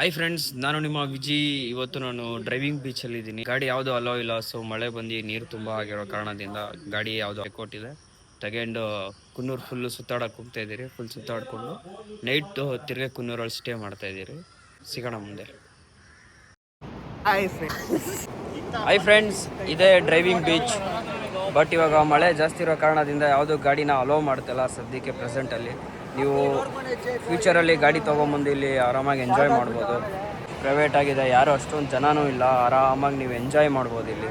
Hi friends, ನಾನು ನಿಮ್ಮ ವಿಜಿ. ಇವತ್ತು ನಾನು ಡ್ರೈವಿಂಗ್ ಬೀಚಲ್ಲಿ ಇದ್ದೀನಿ. ಗಾಡಿ ಯಾವುದು ಅಲೋ ಇಲ್ಲ, ಸೊ ಮಳೆ ಬಂದು ನೀರು ತುಂಬ ಆಗಿರೋ ಕಾರಣದಿಂದ ಗಾಡಿ ಯಾವುದು ಕೊಟ್ಟಿದೆ ತಗೊಂಡು ಕುನ್ನೂರು ಫುಲ್ಲು ಸುತ್ತಾಡಕ್ಕೆ ಹೋಗ್ತಾ ಇದ್ದೀರಿ. ಫುಲ್ ಸುತ್ತಾಡ್ಕೊಂಡು ನೈಟ್ ತಿರ್ಗಿ ಕುನ್ನೂರಲ್ಲಿ ಸ್ಟೇ ಮಾಡ್ತಾ ಇದ್ದೀರಿ. ಸಿಗೋಣ ಮುಂದೆ. ಹಾಯ್ ಫ್ರೆಂಡ್ಸ್, ಇದೇ ಡ್ರೈವಿಂಗ್ ಬೀಚ್. ಬಟ್ ಇವಾಗ ಮಳೆ ಜಾಸ್ತಿ ಇರೋ ಕಾರಣದಿಂದ ಯಾವುದೂ ಗಾಡಿನ ಅಲೋ ಮಾಡ್ತಿಲ್ಲ ಸದ್ಯಕ್ಕೆ ಪ್ರೆಸೆಂಟಲ್ಲಿ. ನೀವು ಫ್ಯೂಚರಲ್ಲಿ ಗಾಡಿ ತೊಗೊಂಬಂದು ಇಲ್ಲಿ ಆರಾಮಾಗಿ ಎಂಜಾಯ್ ಮಾಡ್ಬೋದು. ಪ್ರೈವೇಟ್ ಆಗಿದೆ, ಯಾರು ಅಷ್ಟೊಂದು ಜನನೂ ಇಲ್ಲ, ಆರಾಮಾಗಿ ನೀವು ಎಂಜಾಯ್ ಮಾಡ್ಬೋದು ಇಲ್ಲಿ.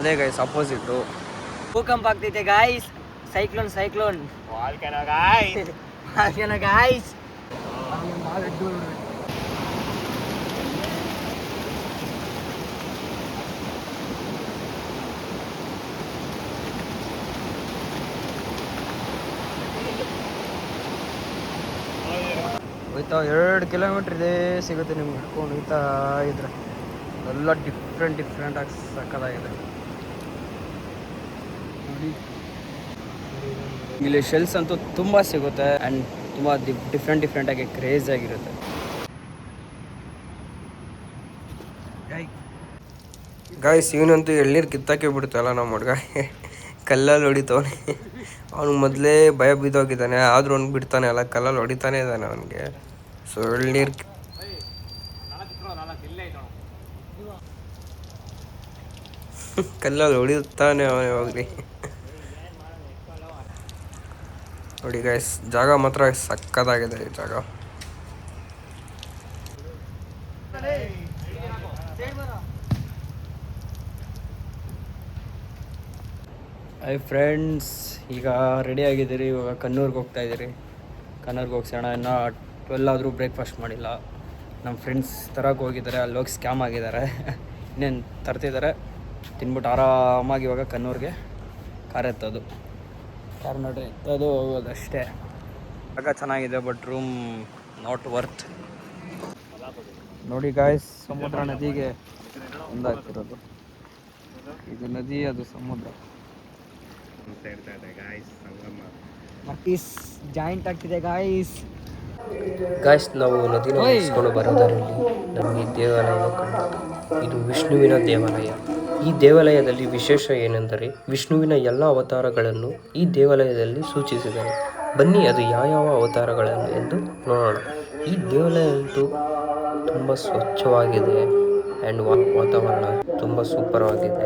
ಅದೇ ಗೈಸ್ ಅಪೋಸಿಟು ಭೂಕಂಪ ಆಗ್ತೈತೆ ಗಾಯ್ಸ್. Cyclone guys. ಹೋಯ್ತಾ 2 ಕಿಲೋಮೀಟ್ರ್ ಇದೇ ಸಿಗುತ್ತೆ ನಿಮ್ಗೆ. ಹಿಡ್ಕೊಂಡು ಹೋಯ್ತಾ ಇದ್ರೆ ಎಲ್ಲ ಡಿಫ್ರೆಂಟಾಗಿ ಸಕ್ಕದಾಗಿದೆ. ಇಲ್ಲಿ ಶೆಲ್ಸ್ ಅಂತೂ ತುಂಬ ಸಿಗುತ್ತೆ ಆ್ಯಂಡ್ ತುಂಬ ಡಿಫ್ರೆಂಟಾಗಿ ಕ್ರೇಜ್ ಆಗಿರುತ್ತೆ. ಗಾಯ್ಸ್, ಇವನಂತೂ ಎಳ್ನೀರು ಕಿತ್ತಾಕೆ ಬಿಡ್ತಲ್ಲ ನಮ್ಮ ಹುಡುಗ. ಕಲ್ಲಲ್ಲಿ ಹೊಡಿತವನೆ. ಅವನು ಮೊದಲೇ ಭಯ ಬಿದ್ದೋಗಿದ್ದಾನೆ, ಆದರೂ ಅವ್ನು ಬಿಡ್ತಾನೆ ಅಲ್ಲ, ಕಲ್ಲಲ್ಲಿ ಹೊಡಿತಾನೆ ಇದ್ದಾನೆ ಅವನಿಗೆ. ಸೊ ಎಳ್ನೀರು ಕಲ್ಲಲ್ಲಿ ಹೊಡಿತಾನೆ ಅವನೇ ಹೋಗ್ಲಿ. ನೋಡಿ ಗೈಸ್, ಜಾಗ ಮಾತ್ರ ಸಕ್ಕದಾಗಿದೆ ಈ ಜಾಗ. ಹಾಯ್ ಫ್ರೆಂಡ್ಸ್, ಈಗ ರೆಡಿ ಆಗಿದ್ದೀರಿ. ಇವಾಗ ಕನ್ನೂರ್ಗೆ ಹೋಗ್ತಾ ಇದ್ದೀರಿ. ಕನ್ನೂರ್ಗೆ ಹೋಗ್ಸೋಣ. ಇನ್ನೂ 12 ಆದರೂ ಬ್ರೇಕ್ಫಾಸ್ಟ್ ಮಾಡಿಲ್ಲ. ನಮ್ಮ ಫ್ರೆಂಡ್ಸ್ ತರಕ್ಕೆ ಹೋಗಿದ್ದಾರೆ, ಅಲ್ಲಿ ಹೋಗಿ ಸ್ಕ್ಯಾಮ್ ಆಗಿದ್ದಾರೆ. ಇನ್ನೇನು ತರ್ತಿದ್ದಾರೆ, ತಿನ್ಬಿಟ್ಟು ಆರಾಮಾಗಿ ಇವಾಗ ಕನ್ನೂರಿಗೆ ಕಾರ್ ಎತ್ತೋದು. ಕಾರ್ ನೋಡ್ರಿ ಎತ್ತೋದು ಹೋಗೋದು ಅಷ್ಟೇ. ಜಾಗ ಚೆನ್ನಾಗಿದೆ, ಬಟ್ ರೂಮ್ ನಾಟ್ ವರ್ತ್. ನೋಡಿ ಗಾಯ್ಸ್, ಸಮುದ್ರ ನದಿಗೆ ಒಂದಾಗ್ತಿರೋದು. ಇದು ನದಿ, ಅದು ಸಮುದ್ರ. ಜಾಯಿಂಟ್ ಆಗ್ತಿದೆ ಗಾಯ್ಸ್. ನಾವು ನದಿನ ಮುಗಿಸ್ಕೊಂಡು ಬರೋದರಲ್ಲಿ ನಮಗೆ ದೇವಾಲಯ ಕಂಡಿತು. ಇದು ವಿಷ್ಣುವಿನ ದೇವಾಲಯ. ಈ ದೇವಾಲಯದಲ್ಲಿ ವಿಶೇಷ ಏನೆಂದರೆ ವಿಷ್ಣುವಿನ ಎಲ್ಲ ಅವತಾರಗಳನ್ನು ಈ ದೇವಾಲಯದಲ್ಲಿ ಸೂಚಿಸಿದ್ದಾರೆ. ಬನ್ನಿ, ಅದು ಯಾವ ಅವತಾರಗಳನ್ನು ಎಂದು ನೋಡೋಣ. ಈ ದೇವಾಲಯ ಅಂತೂ ತುಂಬ ಸ್ವಚ್ಛವಾಗಿದೆ ಆ್ಯಂಡ್ ವಾತಾವರಣ ತುಂಬ ಸೂಪರ್ ಆಗಿದೆ.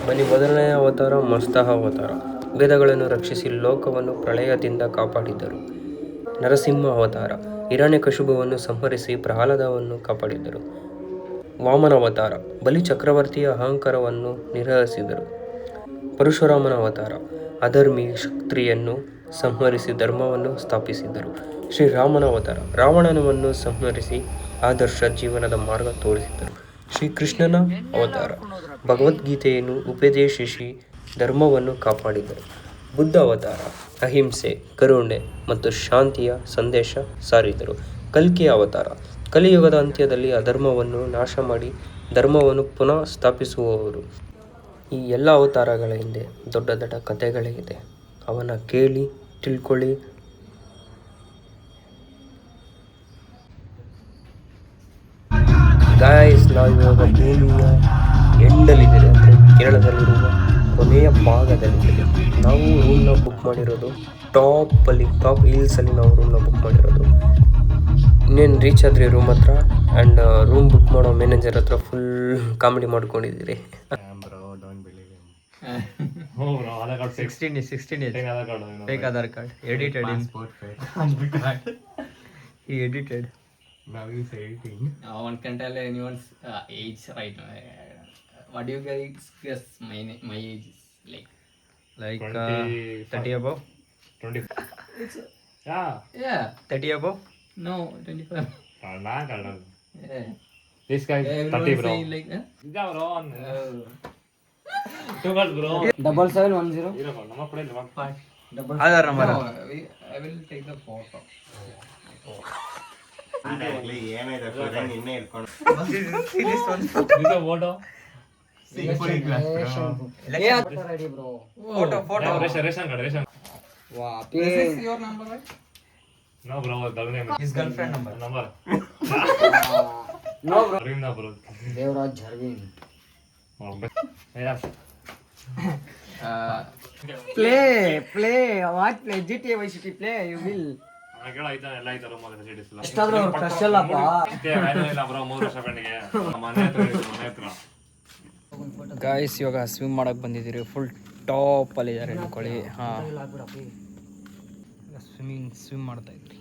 ಬನ್ನಿ, ಮೊದಲನೇ ಅವತಾರ ಮಸ್ತಃ ಅವತಾರ. ವೇದಗಳನ್ನು ರಕ್ಷಿಸಿ ಲೋಕವನ್ನು ಪ್ರಳಯದಿಂದ ಕಾಪಾಡಿದ್ದರು. ನರಸಿಂಹ ಅವತಾರ ಹಿರಣ್ಯಕಶಿಪುವನ್ನು ಸಂಹರಿಸಿ ಪ್ರಹ್ಲಾದವನ್ನು ಕಾಪಾಡಿದ್ದರು. ವಾಮನ ಅವತಾರ ಬಲಿ ಚಕ್ರವರ್ತಿಯ ಅಹಂಕಾರವನ್ನು ನಿರ್ವಹಿಸಿದರು. ಪರಶುರಾಮನ ಅವತಾರ ಅಧರ್ಮಿ ಕ್ಷತ್ರಿಯನ್ನು ಸಂಹರಿಸಿ ಧರ್ಮವನ್ನು ಸ್ಥಾಪಿಸಿದರು. ಶ್ರೀರಾಮನ ಅವತಾರ ರಾವಣನನ್ನು ಸಂಹರಿಸಿ ಆದರ್ಶ ಜೀವನದ ಮಾರ್ಗ ತೋರಿಸಿದರು. ಶ್ರೀಕೃಷ್ಣನ ಅವತಾರ ಭಗವದ್ಗೀತೆಯನ್ನು ಉಪದೇಶಿಸಿ ಧರ್ಮವನ್ನು ಕಾಪಾಡಿದರು. ಬುದ್ಧ ಅವತಾರ ಅಹಿಂಸೆ, ಕರುಣೆ ಮತ್ತು ಶಾಂತಿಯ ಸಂದೇಶ ಸಾರಿದರು. ಕಲ್ಕಿ ಅವತಾರ ಕಲಿಯುಗದ ಅಂತ್ಯದಲ್ಲಿ ಅಧರ್ಮವನ್ನು ನಾಶ ಮಾಡಿ ಧರ್ಮವನ್ನು ಪುನಃ ಸ್ಥಾಪಿಸುವವರು. ಈ ಎಲ್ಲ ಅವತಾರಗಳ ಹಿಂದೆ ದೊಡ್ಡ ದೊಡ್ಡ ಕಥೆಗಳೇ ಇದೆ. ಅವನ್ನ ಕೇಳಿ ತಿಳ್ಕೊಳ್ಳಿ. ಗಾಯ್ಸ್, ನಾವಿವಾಗ ಭೂಮಿಯ ಎಂಡಲ್ಲಿದ್ದೀರಿ, ಅಂದರೆ ಕೇರಳದಲ್ಲಿರುವ ಕೊನೆಯ ಭಾಗದಲ್ಲಿದ್ದೀರಿ. ನಾವು ರೂಮ್ನ ಬುಕ್ ಮಾಡಿರೋದು ಟಾಪ್ ಹಿಲ್ಸಲ್ಲಿ ನಾವು ರೂಮ್ನ ಬುಕ್ ಮಾಡಿರೋದು. ಇನ್ನೇನು ರೀಚ್ ಆದ್ರಿ ರೂಮ್ ಹತ್ರ. ಆ್ಯಂಡ್ ರೂಮ್ ಬುಕ್ ಮಾಡೋ ಮ್ಯಾನೇಜರ್ ಹತ್ರ ಫುಲ್ ಕಾಮಿಡಿ ಮಾಡ್ಕೊಂಡಿದ್ದೀರಿ. 16 fake Aadhaar card edited in he edited. Now he's editing. One can tell anyone's age right now. What do you guys guess my age is Like 30 above? 25. Yeah. 30 above? No, 25. Yeah. This guy is 30 bro. Like, Yeah bro. Too much bro. 7710. ನಮ್ಮ ಕಡೆ ಇಲ್ಲ. Aadhaar number. No, I will take the photo. ಏನಿದೆ ನಿನ್ನೆ ಇಟ್ಕೊಂಡು ಇದು photo Ready bro. Photo. Ration card your number, right? No, bro. His girlfriend number. Number. No, bro. Arvind, bro. Devaraj Arvind. Oh, yeah. Play. What play? GTA Vice City play. You will. ಎಲ್ಲ ಆಯ್ತಾ ರೂಮಲ್ಲಿ facilities ಎಲ್ಲ ಎಷ್ಟಾದ್ರೂ ಅವ್ರ crush ಅಲ್ಲಪ್ಪ. ಇಲ್ಲ bro 3 ವರ್ಷ ಫ್ರೆಂಡ್ಗೆ ಮನೆ ಹತ್ರ ಗಾಯ್ಸ್ ಇವಾಗ ಸ್ವಿಮ್ ಮಾಡಕ್ ಬಂದಿದ್ದೀರಿ. ಫುಲ್ ಟಾಪ್ ಅಲ್ಲಿ ಇದ್ದಾರೆ ಅನ್ಕೊಳ್ಳಿ. ಹಾಂ ಸ್ವಿಮ್ ಮಾಡ್ತಾ ಇದ್ರಿ.